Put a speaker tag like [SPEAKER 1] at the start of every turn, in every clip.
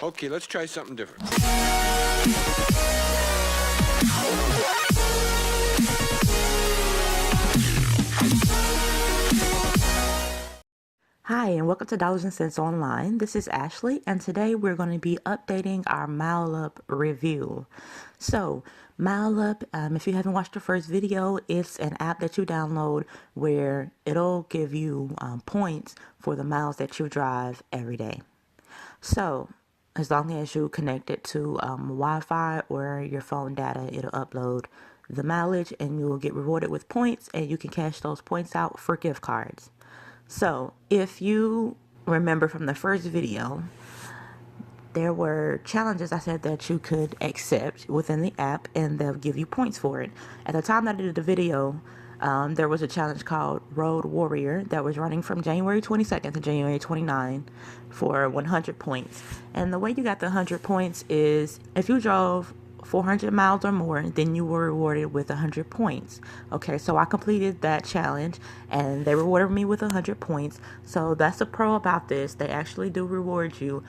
[SPEAKER 1] Okay, let's try something different.
[SPEAKER 2] Hi, and welcome to Dollars and Cents Online. This is Ashley, and today we're going to be updating our MileUp review. So, MileUp, if you haven't watched the first video, it's an app that you download where it'll give you points for the miles that you drive every day. So, as long as you connect it to Wi-Fi or your phone data, it'll upload the mileage and you will get rewarded with points, and you can cash those points out for gift cards. So, if you remember from the first video, there were challenges I said that you could accept within the app and they'll give you points for it. At the time that I did the video, there was a challenge called Road Warrior that was running from January 22nd to January 29 for 100 points. And the way you got the 100 points is if you drove 400 miles or more, then you were rewarded with 100 points. Okay, so I completed that challenge and they rewarded me with 100 points. So that's the pro about this. They actually do reward you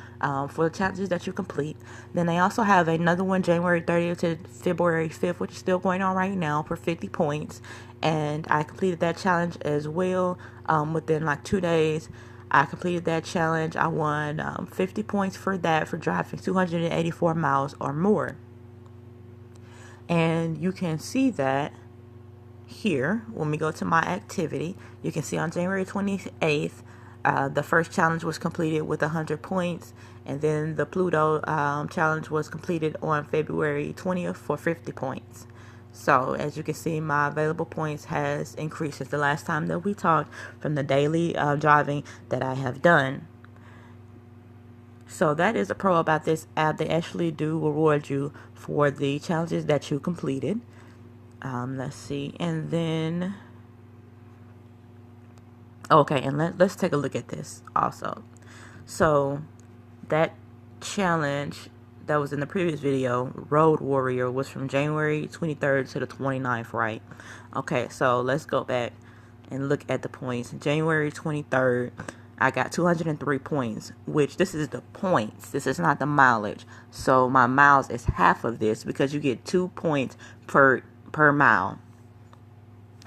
[SPEAKER 2] for the challenges that you complete. Then they also have another one January 30th to February 5th, which is still going on right now, for 50 points. And I completed that challenge as well within like 2 days. I completed that challenge. I won 50 points for that, for driving 284 miles or more. And you can see that here when we go to my activity. You can see on January 28th, the first challenge was completed with 100 points, and then the Pluto challenge was completed on February 20th for 50 points. So as you can see, my available points has increased since the last time that we talked from the daily driving that I have done. So that is a pro about this app. They actually do reward you for the challenges that you completed. Let's see. And then, okay, and let's take a look at this also. So that challenge that was in the previous video, Road Warrior, was from January 23rd to the 29th, right? Okay, so let's go back and look at the points. January 23rd, I got 203 points, which this is the points. This is not the mileage. So my miles is half of this because you get 2 points per mile.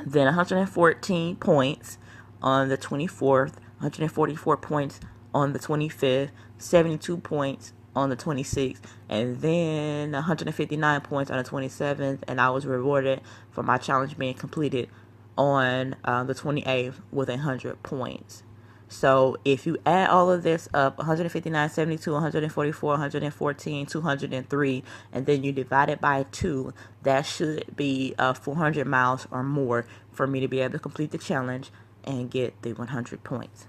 [SPEAKER 2] Then 114 points on the 24th, 144 points on the 25th, 72 points on the 26th, and then 159 points on the 27th, and I was rewarded for my challenge being completed on the 28th with 100 points. So if you add all of this up, 159, 72, 144, 114, 203, and then you divide it by 2, that should be 400 miles or more for me to be able to complete the challenge and get the 100 points.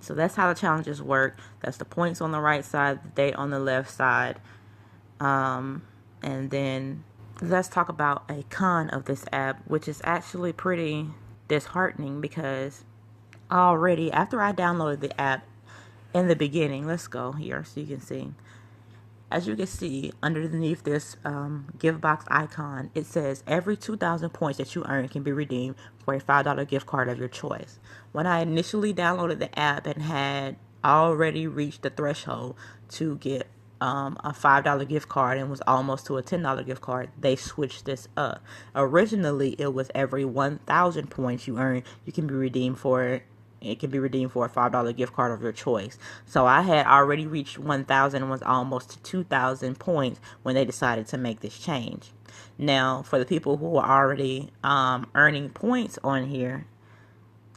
[SPEAKER 2] So that's how the challenges work. That's the points on the right side, the date on the left side. And then let's talk about a con of this app, which is actually pretty disheartening because already after I downloaded the app in the beginning, let's go here so you can see. As you can see underneath this gift box icon, it says every 2,000 points that you earn can be redeemed for a $5 gift card of your choice. When I initially downloaded the app and had already reached the threshold to get a $5 gift card and was almost to a $10 gift card, they switched this up. Originally, it was every 1,000 points you earn, you can be redeemed for it can be redeemed for a $5 gift card of your choice. So I had already reached 1,000 and was almost to 2,000 points when they decided to make this change. Now, for the people who are already earning points on here,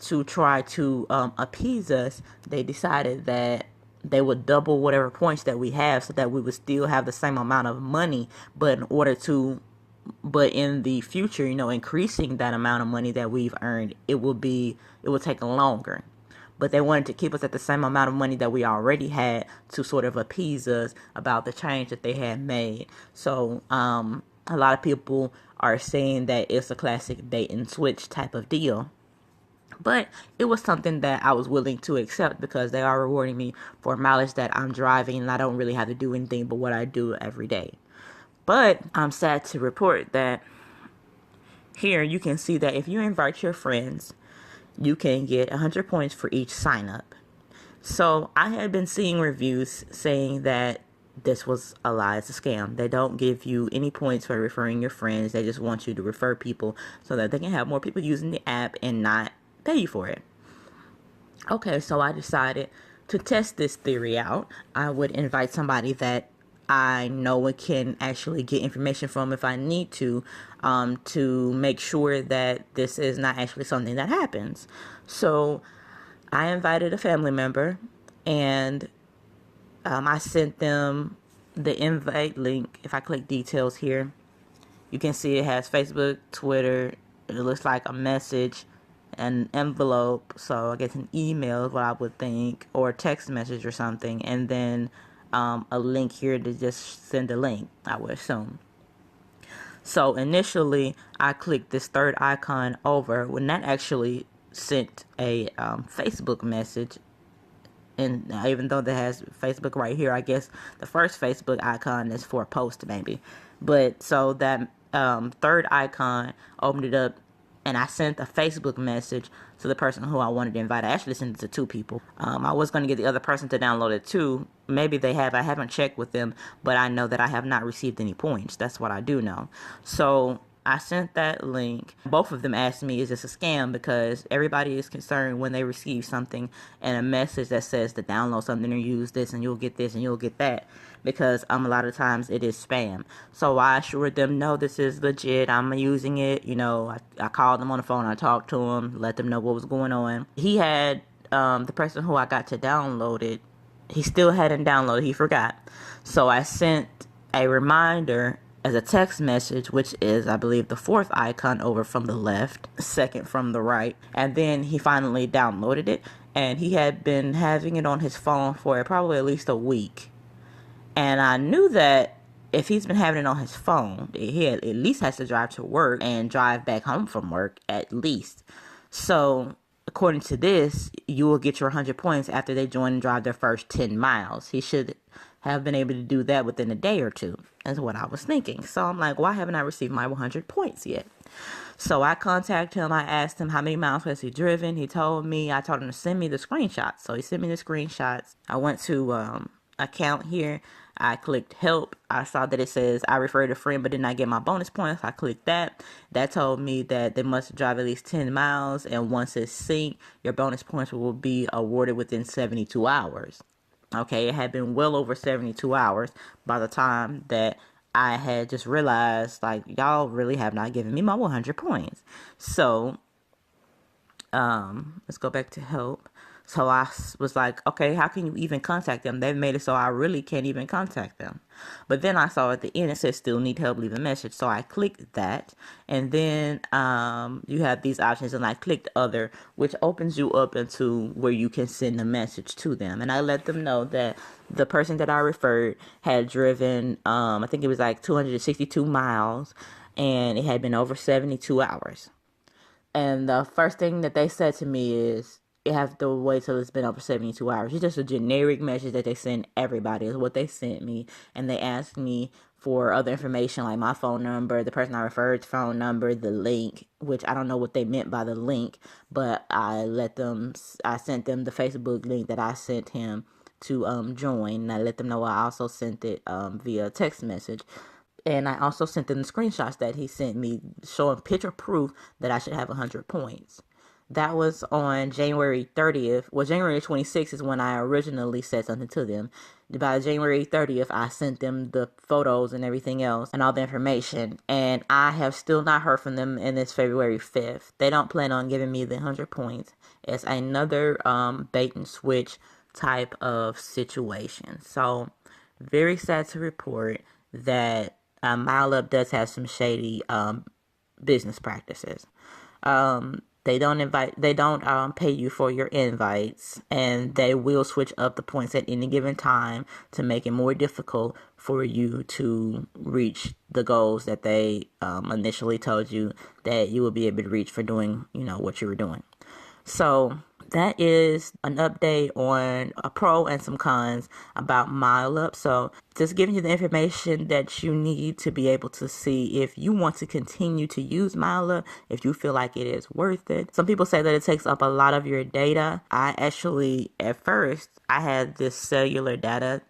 [SPEAKER 2] to try to appease us, they decided that they would double whatever points that we have so that we would still have the same amount of money, but in the future, increasing that amount of money that we've earned, it will take longer. But they wanted to keep us at the same amount of money that we already had to sort of appease us about the change that they had made. So a lot of people are saying that it's a classic bait and switch type of deal. But it was something that I was willing to accept because they are rewarding me for mileage that I'm driving, and I don't really have to do anything but what I do every day. But I'm sad to report that here you can see that if you invite your friends, you can get 100 points for each sign up. So I had been seeing reviews saying that this was a lie, it's a scam. They don't give you any points for referring your friends. They just want you to refer people so that they can have more people using the app and not pay you for it. Okay, so I decided to test this theory out. I would invite somebody that I know it can actually get information from if I need to make sure that this is not actually something that happens. So I invited a family member, and I sent them the invite link. If I click details here, you can see it has Facebook, Twitter. It looks like a message, an envelope. So I guess an email is what I would think, or a text message or something. And then a link here to just send a link, I would assume. So initially, I clicked this third icon over when that actually sent a Facebook message. And even though that has Facebook right here, I guess the first Facebook icon is for a post maybe. But so that third icon opened it up, and I sent a Facebook message to the person who I wanted to invite. I actually sent it to two people. I was going to get the other person to download it too. Maybe they have. I haven't checked with them, but I know that I have not received any points. That's what I do know. So I sent that link. Both of them asked me, is this a scam? Because everybody is concerned when they receive something and a message that says to download something or use this and you'll get this and you'll get that. Because a lot of times it is spam. So I assured them, no, this is legit. I'm using it. You know, I called them on the phone. I talked to him, let them know what was going on. He had, the person who I got to download it, he still hadn't downloaded. He forgot. So I sent a reminder as a text message, which is, I believe, the fourth icon over from the left, second from the right. And then he finally downloaded it, and he had been having it on his phone for probably at least a week. And I knew that if he's been having it on his phone, he at least has to drive to work and drive back home from work at least. So according to this, you will get your 100 points after they join and drive their first 10 miles. He should have been able to do that within a day or two, is what I was thinking. So I'm like, why haven't I received my 100 points yet? So I contacted him. I asked him how many miles has he driven. He told me. I told him to send me the screenshots. So he sent me the screenshots. I went to account here. I clicked help. I saw that it says I referred a friend but did not get my bonus points. I clicked that. That told me that they must drive at least 10 miles, and once it's synced, your bonus points will be awarded within 72 hours. Okay, it had been well over 72 hours by the time that I had just realized, like, y'all really have not given me my 100 points. So let's go back to help. So I was like, okay, how can you even contact them? They've made it so I really can't even contact them. But then I saw at the end it says still need help, leave a message. So I clicked that, and then you have these options, and I clicked other, which opens you up into where you can send a message to them. And I let them know that the person that I referred had driven, I think it was like 262 miles, and it had been over 72 hours. And the first thing that they said to me is, you have to wait till it's been over 72 hours. It's just a generic message that they send everybody, is what they sent me. And they asked me for other information, like my phone number, the person I referred's phone number, the link, which I don't know what they meant by the link, but I sent them the Facebook link that I sent him to join. And I let them know I also sent it via text message. And I also sent them the screenshots that he sent me showing picture proof that I should have 100 points. That was on January 30th. Well, January 26th is when I originally said something to them. By January 30th, I sent them the photos and everything else and all the information. And I have still not heard from them, and it's February 5th. They don't plan on giving me the 100 points. It's another bait and switch type of situation. So, very sad to report that MileUp does have some shady business practices. They don't pay you for your invites, and they will switch up the points at any given time to make it more difficult for you to reach the goals that they initially told you that you will be able to reach for doing, what you were doing. So that is an update on a pro and some cons about MileUp. So just giving you the information that you need to be able to see if you want to continue to use MileUp, if you feel like it is worth it. Some people say that it takes up a lot of your data. I actually, at first, I had this cellular data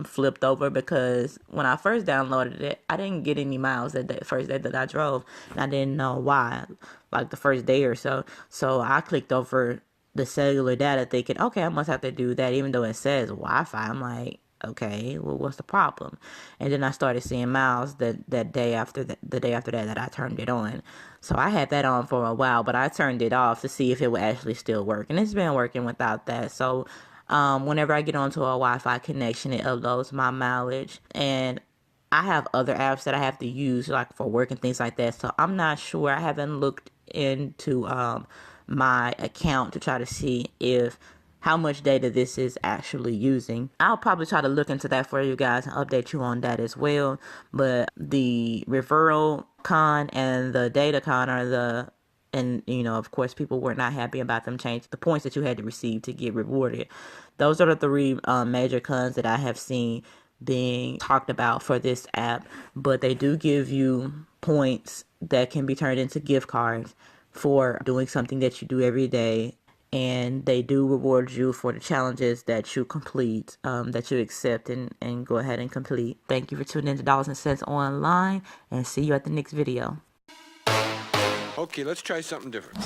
[SPEAKER 2] flipped over, because when I first downloaded it, I didn't get any miles that first day that I drove, and I didn't know why, like the first day or so. So I clicked over the cellular data thinking, okay, I must have to do that, even though it says Wi-Fi. I'm like, okay, well, what's the problem? And then I started seeing miles that day after the day after that I turned it on. So I had that on for a while, but I turned it off to see if it would actually still work, and it's been working without that. So whenever I get onto a Wi-Fi connection, it uploads my mileage, and I have other apps that I have to use, like for work and things like that. So I'm not sure. I haven't looked into my account to try to see if how much data this is actually using. I'll probably try to look into that for you guys and update you on that as well. But the referral con and the data con are the, and you know, of course, people were not happy about them changing the points that you had to receive to get rewarded. Those are the three major cons that I have seen being talked about for this app. But they do give you points that can be turned into gift cards for doing something that you do every day, and they do reward you for the challenges that you complete, that you accept and go ahead and complete. Thank you for tuning in to Dollars and Cents Online, and see you at the next video.
[SPEAKER 1] Okay, let's try something different.